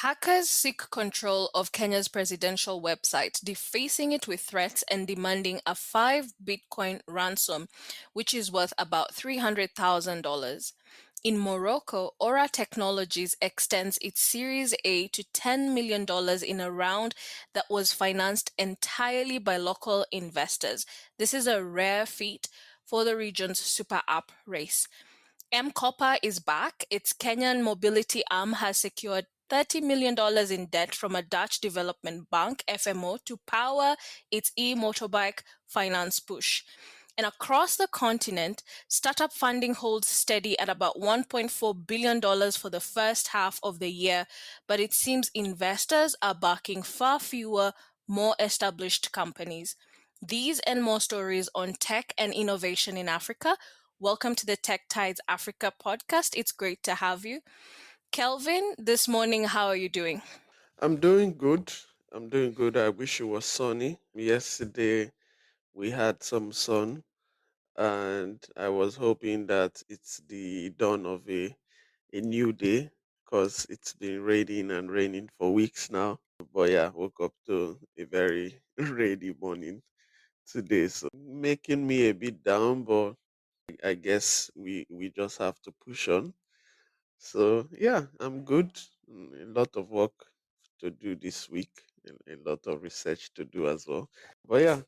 Hackers seek control of Kenya's presidential website, defacing it with threats and demanding a 5 Bitcoin ransom, which is worth about $300,000. In Morocco, ORA Technologies extends its Series A to $10 million in a round that was financed entirely by local investors. This is a rare feat for the region's super app race. M-Copper is back. Its Kenyan mobility arm has secured $30 million in debt from a Dutch development bank, FMO, to power its e-motorbike finance push. And across the continent, startup funding holds steady at about $1.4 billion for the first half of the year, but it seems investors are backing far fewer, more established companies. These and more stories on tech and innovation in Africa. Welcome to the Tech Tides Africa podcast. It's great to have you. Kelvin, this morning, how are you doing? I'm doing good. I'm doing good. I wish it was sunny. Yesterday we had some sun, and I was hoping that it's the dawn of a new day because it's been raining and raining for weeks now. But yeah, woke up to a very rainy morning today, so making me a bit down. But I guess we just have to push on. So yeah, I'm good. A lot of work to do this week, a lot of research to do as well. But yeah,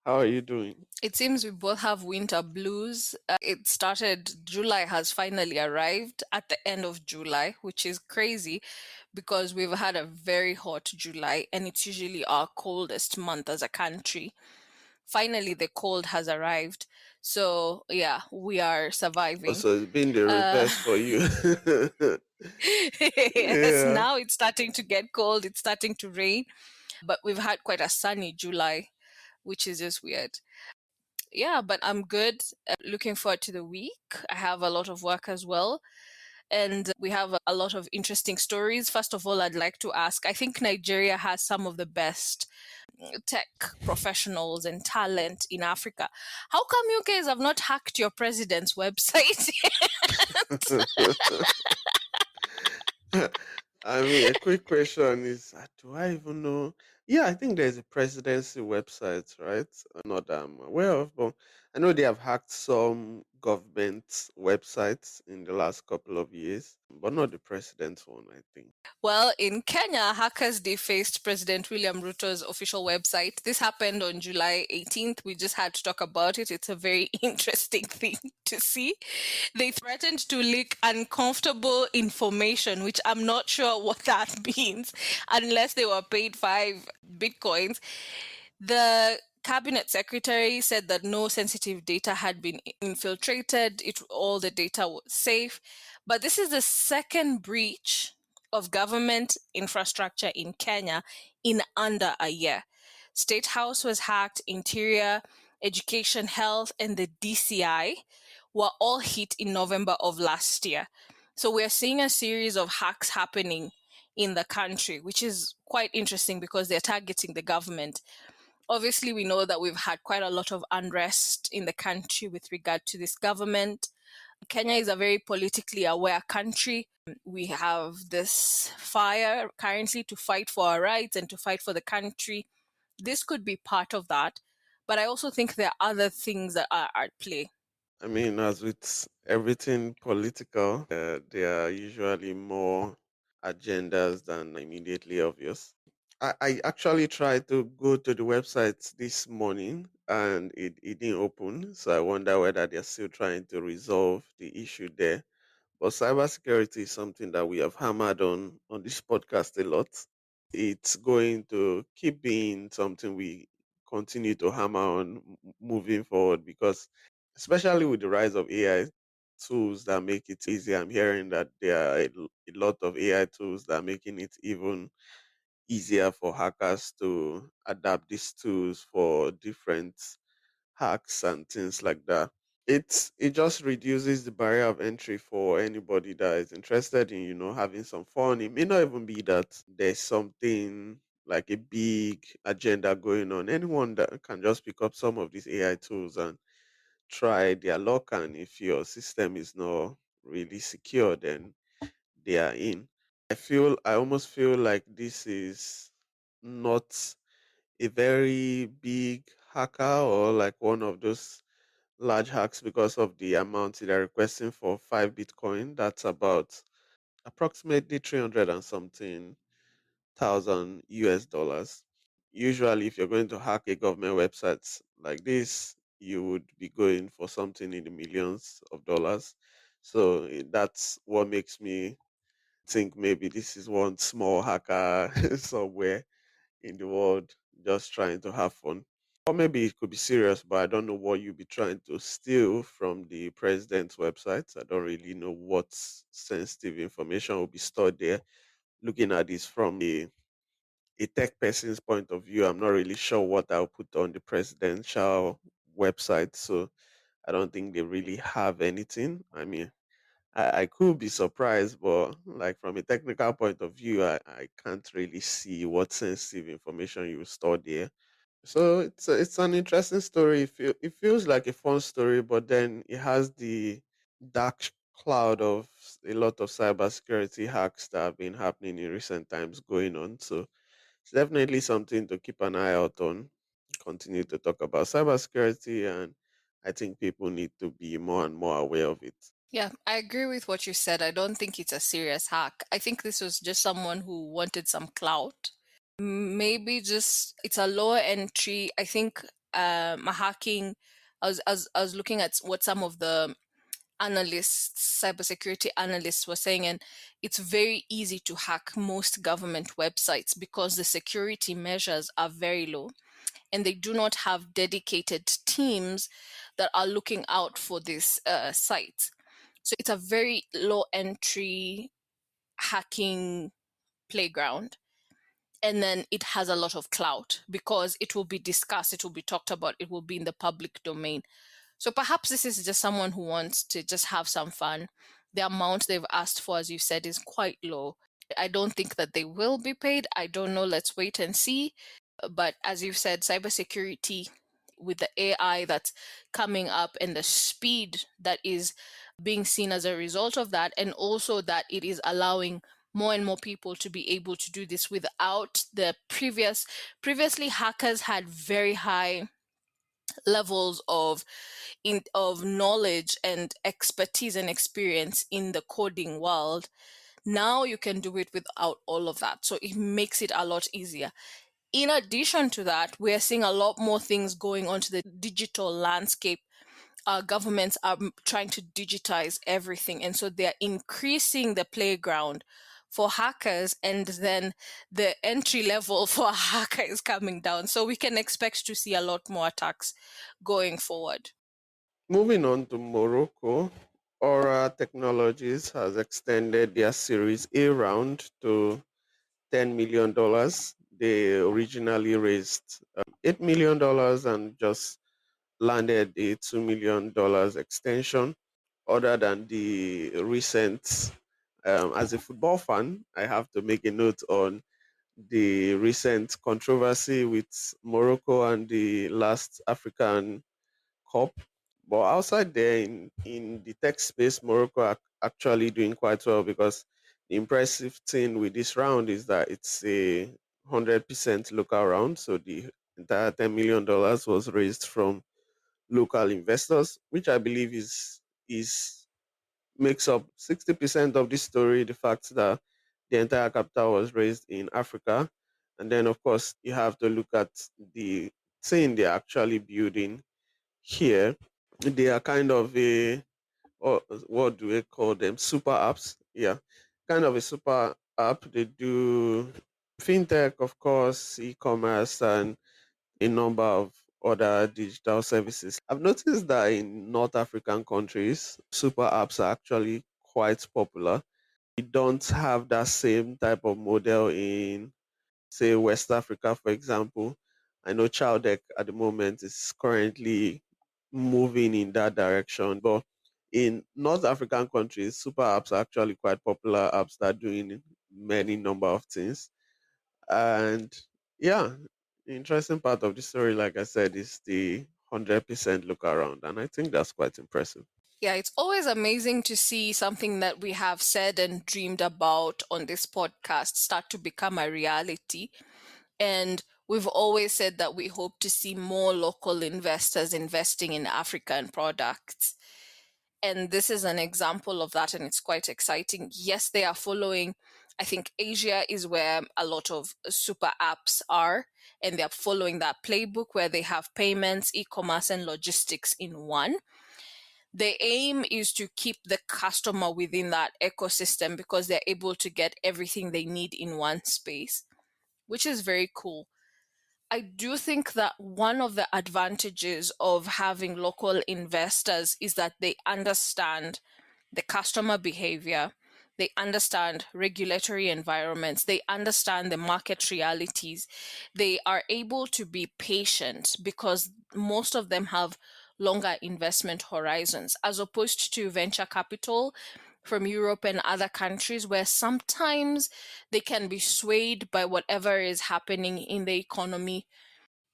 how are you doing? It seems we both have winter blues. It started, July has finally arrived at the end of July, which is crazy because we've had a very hot July and it's usually our coldest month as a country. Finally, the cold has arrived. So, yeah, we are surviving. Also, it's been the Uh, reverse for you. yes, Yeah. now it's starting to get cold, it's starting to rain, but we've had quite a sunny July, which is just weird. Yeah, but I'm good. Looking forward to the week. I have a lot of work as well. And we have a lot of interesting stories. First of all, I'd like to ask, I think Nigeria has some of the best tech professionals and talent in Africa. How come you guys have not hacked your president's website? I mean, a quick question is, do I even know? Yeah, I think there's a presidency website, right? Not that I'm aware of, but I know they have hacked some government websites in the last couple of years, but not the president's one, I think. Well, in Kenya, hackers defaced President William Ruto's official website. This happened on July 18th. We just had to talk about it. It's a very interesting thing to see. They threatened to leak uncomfortable information, which I'm not sure what that means, unless they were paid 5 Bitcoins. The cabinet secretary said that no sensitive data had been infiltrated. All the data was safe. But this is the second breach of government infrastructure in Kenya in under a year. State House was hacked, Interior, Education, Health, and the DCI were all hit in November of last year. So we're seeing a series of hacks happening in the country, which is quite interesting because they're targeting the government. Obviously, we know that we've had quite a lot of unrest in the country with regard to this government. Kenya is a very politically aware country. We have this fire currently to fight for our rights and to fight for the country. This could be part of that. But I also think there are other things that are at play. I mean, as with everything political, there are usually more agendas than immediately obvious. I actually tried to go to the website this morning and it didn't open. So I wonder whether they're still trying to resolve the issue there. But cybersecurity is something that we have hammered on this podcast a lot. It's going to keep being something we continue to hammer on moving forward because, especially with the rise of AI tools that make it easier, I'm hearing that there are a lot of AI tools that are making it even easier for hackers to adapt these tools for different hacks and things like that. It just reduces the barrier of entry for anybody that is interested in having some fun. It may not even be that there's something like a big agenda going on. Anyone that can just pick up some of these AI tools and try their luck, and if your system is not really secure, then they are in. I almost feel like this is not a very big hacker or like one of those large hacks because of the amount they're requesting for 5 Bitcoin. That's about approximately 300 and something thousand US dollars. Usually, if you're going to hack a government website like this, you would be going for something in the millions of dollars. So that's what makes me think maybe this is one small hacker somewhere in the world just trying to have fun. Or maybe it could be serious, but I don't know what you'd be trying to steal from the president's website. I don't really know what sensitive information will be stored there. Looking at this from a tech person's point of view, I'm not really sure what I'll put on the presidential website. So I don't think they really have anything. I mean, I could be surprised, but like from a technical point of view, I can't really see what sensitive information you store there. So it's an interesting story. It feels like a fun story, but then it has the dark cloud of a lot of cybersecurity hacks that have been happening in recent times going on. So it's definitely something to keep an eye out on. Continue to talk about cybersecurity, and I think people need to be more and more aware of it. Yeah, I agree with what you said. I don't think it's a serious hack. I think this was just someone who wanted some clout. Maybe just it's a lower entry. I think a hacking. I was looking at what some of the analysts, cybersecurity analysts were saying, and it's very easy to hack most government websites because the security measures are very low and they do not have dedicated teams that are looking out for these sites. So it's a very low entry hacking playground. And then it has a lot of clout because it will be discussed, it will be talked about, it will be in the public domain. So perhaps this is just someone who wants to just have some fun. The amount they've asked for, as you said, is quite low. I don't think that they will be paid. I don't know. Let's wait and see. But as you've said, cybersecurity with the AI that's coming up and the speed that is being seen as a result of that, and also that it is allowing more and more people to be able to do this without the previously hackers had very high levels of knowledge and expertise and experience in the coding world. Now you can do it without all of that, so it makes it a lot easier. In addition to that, we're seeing a lot more things going on to the digital landscape. Our governments are trying to digitize everything, and so they're increasing the playground for hackers, and then the entry level for a hacker is coming down. So we can expect to see a lot more attacks going forward. Moving on to Morocco, ORA Technologies has extended their Series A round to $10 million. They originally raised $8 million and just landed a $2 million extension. Other than the recent, as a football fan, I have to make a note on the recent controversy with Morocco and the last African Cup. But outside there in the tech space, Morocco are actually doing quite well because the impressive thing with this round is that it's a 100% local round. So the entire $10 million was raised from local investors, which I believe is makes up 60% of this story. The fact that the entire capital was raised in Africa, and then of course you have to look at the thing they're actually building here. They are kind of a, or what do we call them, super apps? Yeah, kind of a super app. They do fintech, of course, e-commerce, and a number of other digital services. I've noticed that in North African countries, super apps are actually quite popular. We don't have that same type of model in, say, West Africa, for example. I know Childec at the moment is currently moving in that direction, but in North African countries, super apps are actually quite popular apps that are doing many number of things. And yeah, the interesting part of the story, like I said, is the 100% look around, and I think that's quite impressive. Yeah, it's always amazing to see something that we have said and dreamed about on this podcast start to become a reality. And we've always said that we hope to see more local investors investing in African products. And this is an example of that, and it's quite exciting. Yes, they are following, I think Asia is where a lot of super apps are, and they're following that playbook where they have payments, e commerce, and logistics in one. The aim is to keep the customer within that ecosystem because they're able to get everything they need in one space, which is very cool. I do think that one of the advantages of having local investors is that they understand the customer behavior, they understand regulatory environments, they understand the market realities. They are able to be patient because most of them have longer investment horizons, as opposed to venture capital from Europe and other countries, where sometimes they can be swayed by whatever is happening in the economy.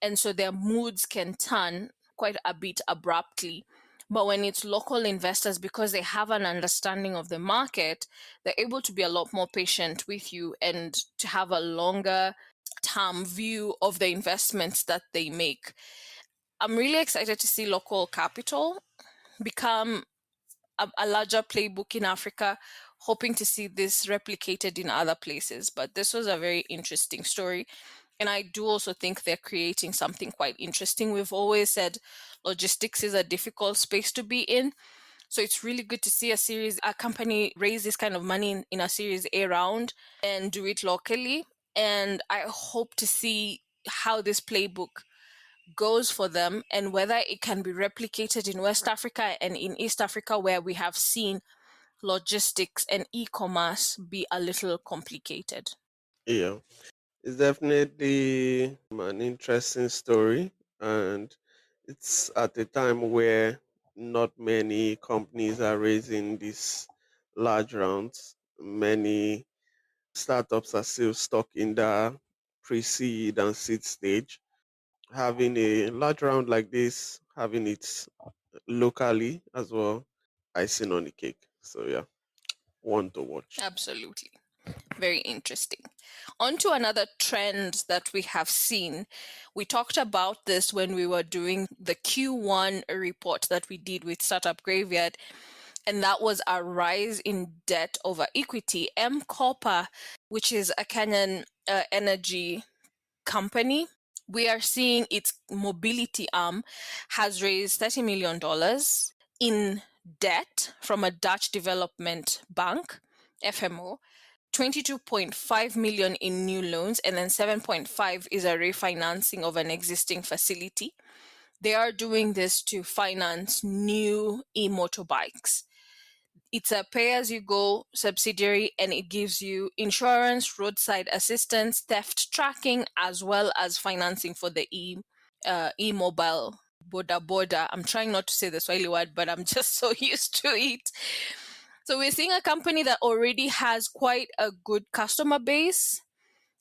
And so their moods can turn quite a bit abruptly. But when it's local investors, because they have an understanding of the market, they're able to be a lot more patient with you and to have a longer term view of the investments that they make. I'm really excited to see local capital become a larger playbook in Africa, hoping to see this replicated in other places. But this was a very interesting story. And I do also think they're creating something quite interesting. We've always said logistics is a difficult space to be in. So it's really good to see a company raise this kind of money in a Series A round and do it locally. And I hope to see how this playbook goes for them and whether it can be replicated in West Africa and in East Africa, where we have seen logistics and e-commerce be a little complicated. Yeah, it's definitely an interesting story, and it's at a time where not many companies are raising these large rounds. Many startups are still stuck in the pre-seed and seed stage. Having a large round like this, having it locally as well, icing on the cake. So yeah, one to watch. Absolutely. Very interesting. On to another trend that we have seen. We talked about this when we were doing the Q1 report that we did with Startup Graveyard, and that was a rise in debt over equity. M Copper, which is a Kenyan energy company, we are seeing its mobility arm has raised $30 million in debt from a Dutch development bank, FMO, 22.5 million in new loans, and then 7.5 is a refinancing of an existing facility. They are doing this to finance new e-motorbikes. It's a pay-as-you-go subsidiary, and it gives you insurance, roadside assistance, theft tracking, as well as financing for the e-mobile boda boda. I'm trying not to say the Swahili word, but I'm just so used to it. So we're seeing a company that already has quite a good customer base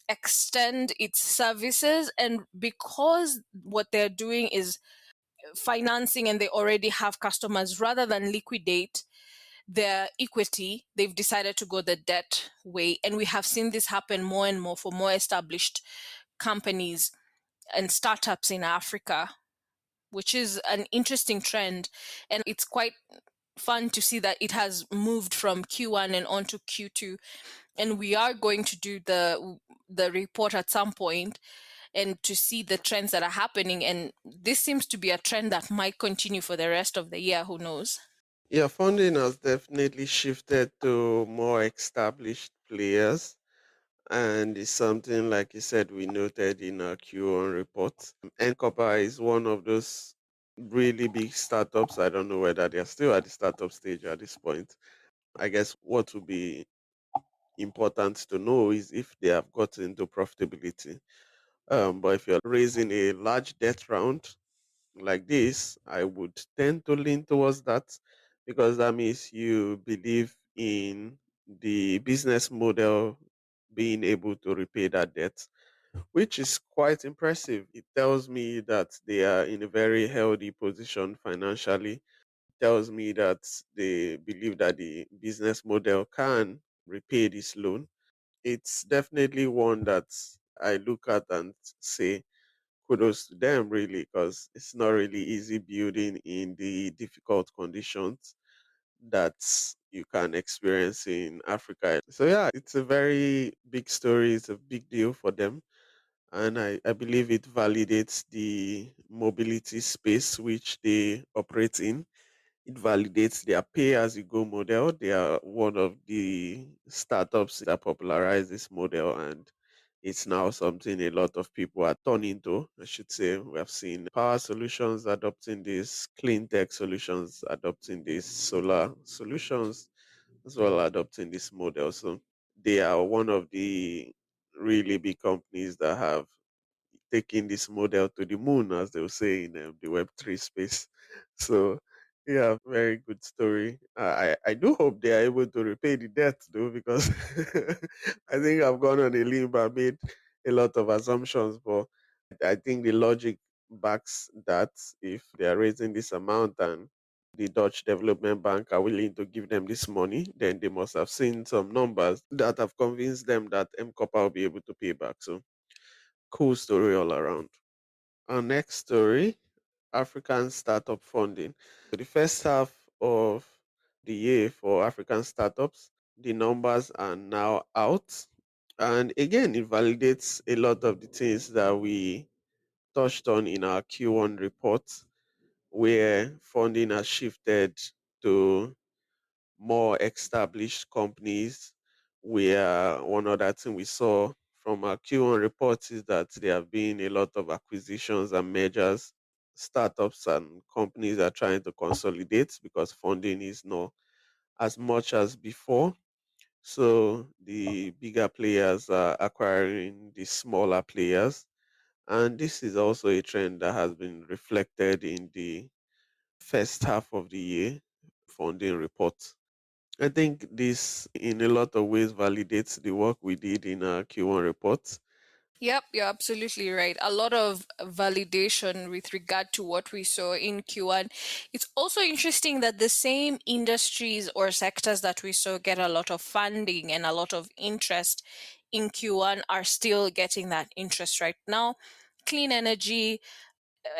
extend its services, and because what they're doing is financing and they already have customers, rather than liquidate their equity, they've decided to go the debt way. And we have seen this happen more and more for more established companies and startups in Africa, which is an interesting trend. And it's quite fun to see that it has moved from Q1 and on to Q2. And we are going to do the report at some point and to see the trends that are happening. And this seems to be a trend that might continue for the rest of the year. Who knows? Yeah, funding has definitely shifted to more established players, and it's something like you said we noted in our Q1 report. Copper is one of those really big startups. I don't know whether they're still at the startup stage at this point. I guess what would be important to know is if they have gotten into profitability. But if you're raising a large debt round like this, I would tend to lean towards that because that means you believe in the business model being able to repay that debt, which is quite impressive. It tells me that they are in a very healthy position financially. tells me that they believe that the business model can repay this loan. It's definitely one that I look at and say kudos to them, really, because it's not really easy building in the difficult conditions that you can experience in Africa. So yeah, it's a very big story. It's a big deal for them. And I believe it validates the mobility space which they operate in. It validates their pay as you go model. They are one of the startups that popularize this model, and it's now something a lot of people are turning to. I should say we have seen power solutions adopting this, clean tech solutions adopting this, solar solutions as well adopting this model. So they are one of the really big companies that have taking this model to the moon, as they will say in the Web3 space. So, yeah, very good story. I do hope they are able to repay the debt, though, because I think I've gone on a limb and made a lot of assumptions, but I think the logic backs that if they are raising this amount and the Dutch Development Bank are willing to give them this money, then they must have seen some numbers that have convinced them that M-Copper will be able to pay back. So, cool story all around. Our next story, African startup funding. So the first half of the year for African startups, the numbers are now out. And again, it validates a lot of the things that we touched on in our Q1 report, where funding has shifted to more established companies. Where one other thing we saw from our Q1 reports is that there have been a lot of acquisitions and mergers. Startups and companies are trying to consolidate because funding is not as much as before. So the bigger players are acquiring the smaller players. And this is also a trend that has been reflected in the first half of the year funding report. I think this, in a lot of ways, validates the work we did in our Q1 report. Yep, you're absolutely right. A lot of validation with regard to what we saw in Q1. It's also interesting that the same industries or sectors that we saw get a lot of funding and a lot of interest in Q1 are still getting that interest right now. Clean energy,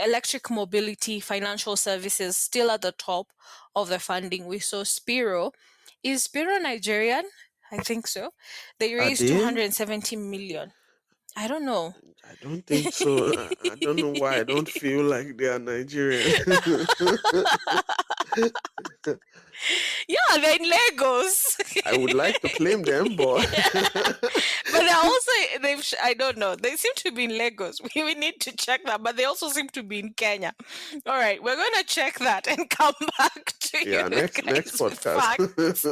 electric mobility, financial services still at the top of the funding. We saw Spiro. Is Spiro Nigerian? I think so. They Are raised they? 270 million. I don't know. I don't think so. I don't know why I don't feel like they are Nigerian. Yeah, they're in Lagos. I would like to claim them, but But they're also I don't know. They seem to be in Lagos. We need to check that. But they also seem to be in Kenya. All right, we're gonna check that and come back to you yeah, next guys with podcast. facts.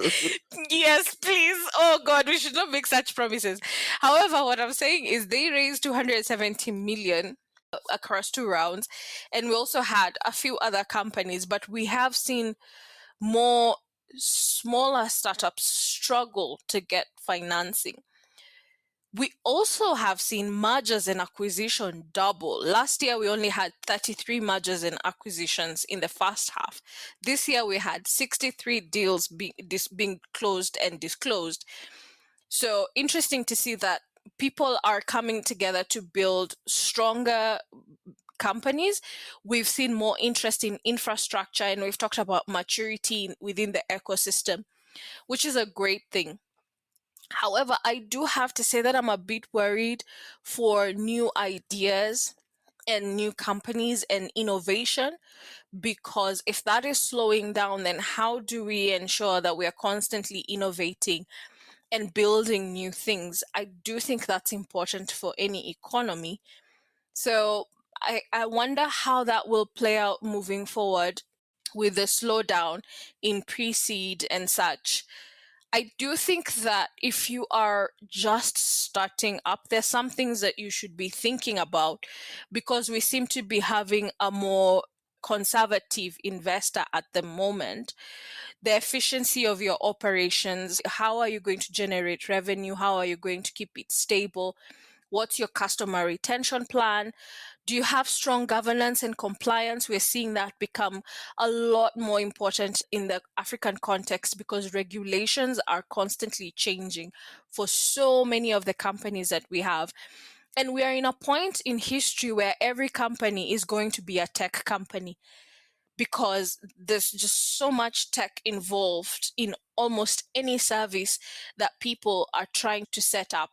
Yes, please. Oh God, we should not make such promises. However, what I'm saying is they raised 270 million across 2 rounds, and we also had a few other companies, but we have seen more smaller startups struggle to get financing. We also have seen mergers and acquisition double. Last year, we only had 33 mergers and acquisitions in the first half. This year, we had 63 deals being closed and disclosed. So interesting to see that people are coming together to build stronger companies. We've seen more interest in infrastructure, and we've talked about maturity within the ecosystem, which is a great thing. However, I do have to say that I'm a bit worried for new ideas and new companies and innovation, because if that is slowing down, then how do we ensure that we are constantly innovating and building new things? I do think that's important for any economy. So I wonder how that will play out moving forward with the slowdown in pre seed and such. I do think that if you are just starting up, there's some things that you should be thinking about, because we seem to be having a more conservative investor at the moment. The efficiency of your operations, how are you going to generate revenue? How are you going to keep it stable? What's your customer retention plan? Do you have strong governance and compliance? We're seeing that become a lot more important in the African context because regulations are constantly changing for so many of the companies that we have. And we are in a point in history where every company is going to be a tech company because there's just so much tech involved in almost any service that people are trying to set up.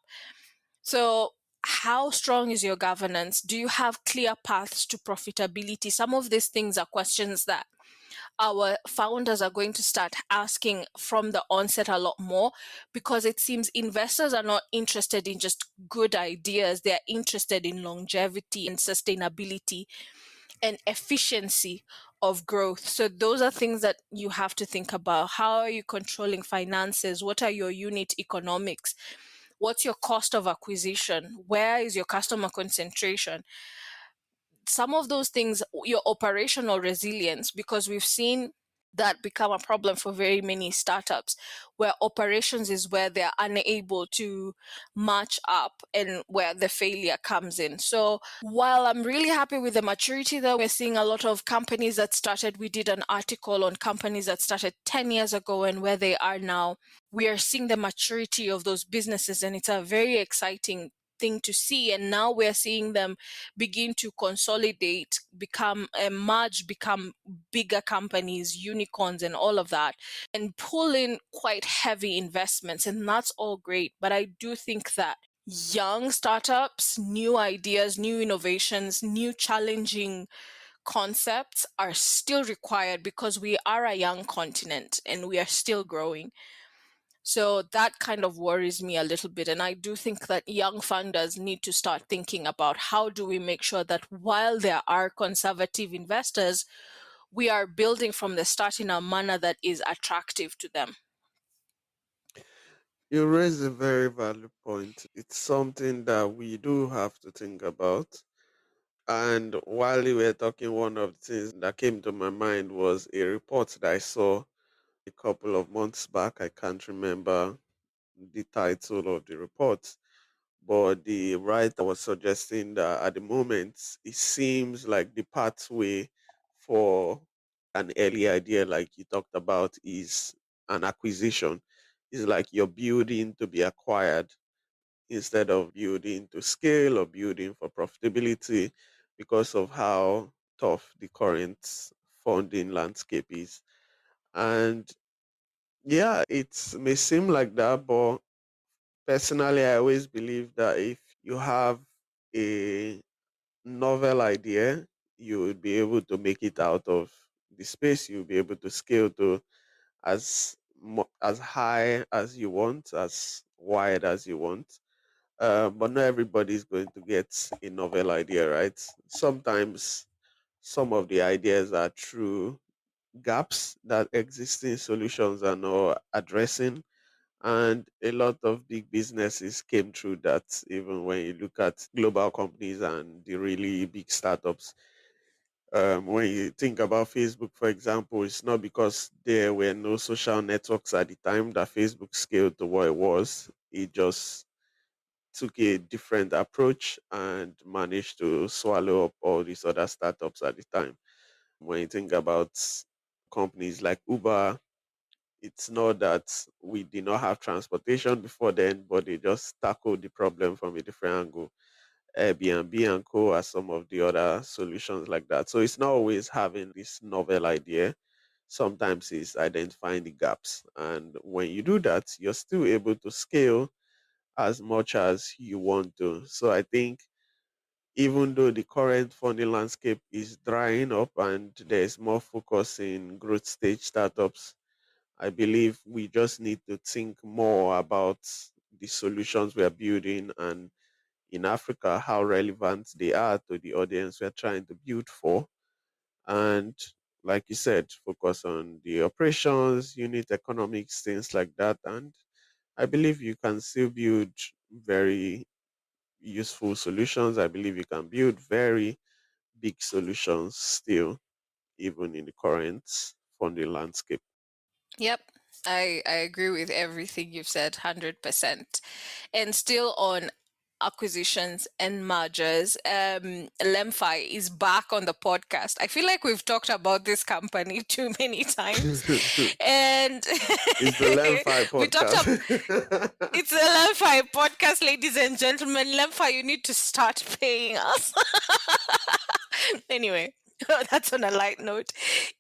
So, how strong is your governance? Do you have clear paths to profitability? Some of these things are questions that our founders are going to start asking from the onset a lot more because it seems investors are not interested in just good ideas. They're interested in longevity and sustainability and efficiency of growth. So those are things that you have to think about. How are you controlling finances? What are your unit economics? What's your cost of acquisition? Where is your customer concentration? Some of those things, your operational resilience, because we've seen that become a problem for very many startups where operations is where they're unable to match up and where the failure comes in. So while I'm really happy with the maturity that we're seeing, a lot of companies that started, we did an article on companies that started 10 years ago and where they are now. We are seeing the maturity of those businesses and it's a very exciting thing to see. And now we're seeing them begin to consolidate, become merge, become bigger companies, unicorns, and all of that, and pull in quite heavy investments. And that's all great. But I do think that young startups, new ideas, new innovations, new challenging concepts are still required because we are a young continent and we are still growing. So that kind of worries me a little bit. And I do think that young funders need to start thinking about how do we make sure that while there are conservative investors, we are building from the start in a manner that is attractive to them. You raise a very valid point. It's something that we do have to think about. And while you were talking, one of the things that came to my mind was a report that I saw a couple of months back. I can't remember the title of the report, but the writer was suggesting that at the moment it seems like the pathway for an early idea, like you talked about, is an acquisition. Is like you're building to be acquired instead of building to scale or building for profitability because of how tough the current funding landscape is. And yeah, it may seem like that, but personally, I always believe that if you have a novel idea, you will be able to make it out of the space. You'll be able to scale to as high as you want, as wide as you want. But not everybody is going to get a novel idea, right? Sometimes some of the ideas are true gaps that existing solutions are not addressing. And a lot of big businesses came through that, even when you look at global companies and the really big startups. When you think about Facebook, for example, it's not because there were no social networks at the time that Facebook scaled to what it was. It just took a different approach and managed to swallow up all these other startups at the time. When you think about companies like Uber, it's not that we did not have transportation before then, but they just tackled the problem from a different angle. Airbnb and Co are some of the other solutions like that. So it's not always having this novel idea. Sometimes it's identifying the gaps. And when you do that, you're still able to scale as much as you want to. So I think even though the current funding landscape is drying up and there's more focus in growth stage startups, I believe we just need to think more about the solutions we are building and in Africa, how relevant they are to the audience we're trying to build for. And like you said, focus on the operations, unit economics, things like that. And I believe you can still build very useful solutions. I believe you can build very big solutions still, even in the current funding landscape. Yep. I agree with everything you've said 100%. And still on acquisitions and mergers. Lemfi is back on the podcast. I feel like we've talked about this company too many times. And It's the Lemfi we talked about podcast. it's a Lemfi podcast, ladies and gentlemen. Lemfi, you need to start paying us. Anyway, that's on a light note.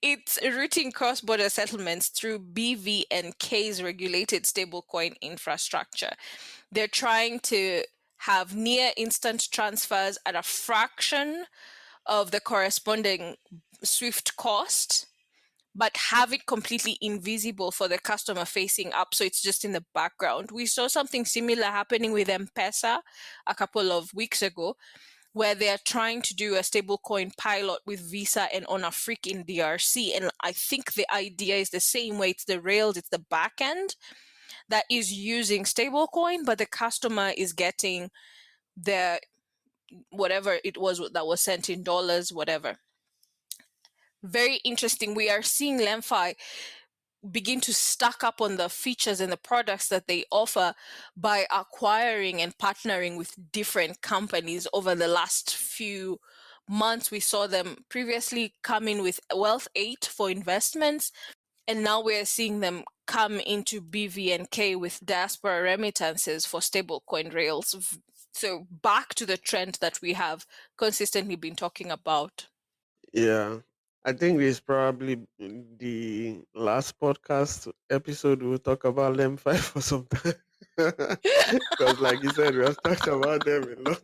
It's routing cross border settlements through BVNK's regulated stablecoin infrastructure. They're trying to have near instant transfers at a fraction of the corresponding Swift cost, but have it completely invisible for the customer facing app. So it's just in the background. We saw something similar happening with M-Pesa a couple of weeks ago, where they're trying to do a stablecoin pilot with Visa and on a freaking DRC. And I think the idea is the same way. It's the rails, it's the back end that is using stablecoin, but the customer is getting the whatever it was that was sent in dollars, whatever. Very interesting. We are seeing Lemfi begin to stack up on the features and the products that they offer by acquiring and partnering with different companies over the last few months. We saw them previously come in with Wealth 8 for investments, and now we're seeing them come into BVNK with diaspora remittances for stablecoin rails. So back to the trend that we have consistently been talking about. Yeah. I think this is probably the last podcast episode we'll talk about Lemfi for some time. Because, like you said, we have talked about them a lot.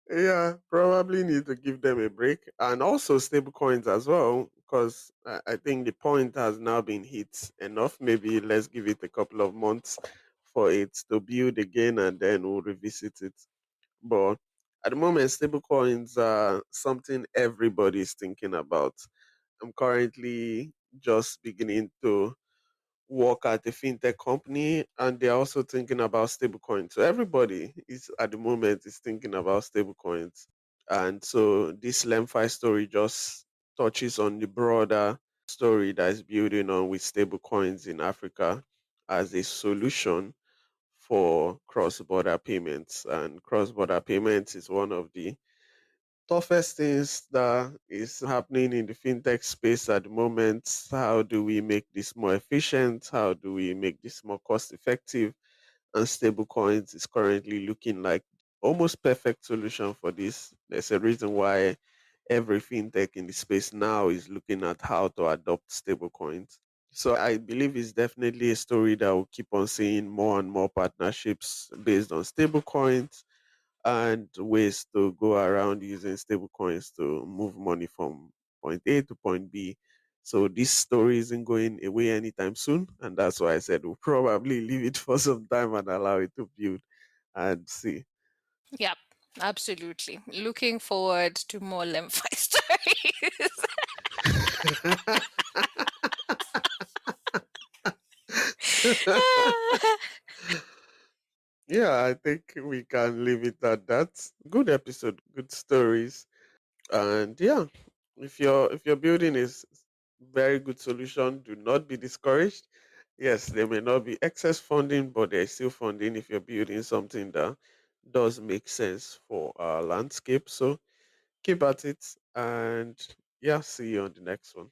Yeah, probably need to give them a break. And also stable coins as well, because I think the point has now been hit enough. Maybe let's give it a couple of months for it to build again and then we'll revisit it. But at the moment, stablecoins are something everybody is thinking about. I'm currently just beginning to work at a fintech company, and they're also thinking about stablecoins. So everybody is at the moment is thinking about stablecoins. And so this Lemfi story just touches on the broader story that is building on with stablecoins in Africa as a solution for cross-border payments. And cross-border payments is one of the toughest things that is happening in the fintech space at the moment. How do we make this more efficient? How do we make this more cost effective? And stablecoins is currently looking like almost perfect solution for this. There's a reason why every fintech in the space now is looking at how to adopt stablecoins. So I believe it's definitely a story that will keep on seeing more and more partnerships based on stablecoins and ways to go around using stablecoins to move money from point A to point B. So this story isn't going away anytime soon, and that's why I said we'll probably leave it for some time and allow it to build and see. Yep, absolutely. Looking forward to more Lemfi stories. Yeah, I think we can leave it at that. Good episode, good stories. And yeah, if your building is very good solution, do not be discouraged. Yes, there may not be excess funding, but there's still funding if you're building something that does make sense for our landscape. So keep at it, and yeah, see you on the next one.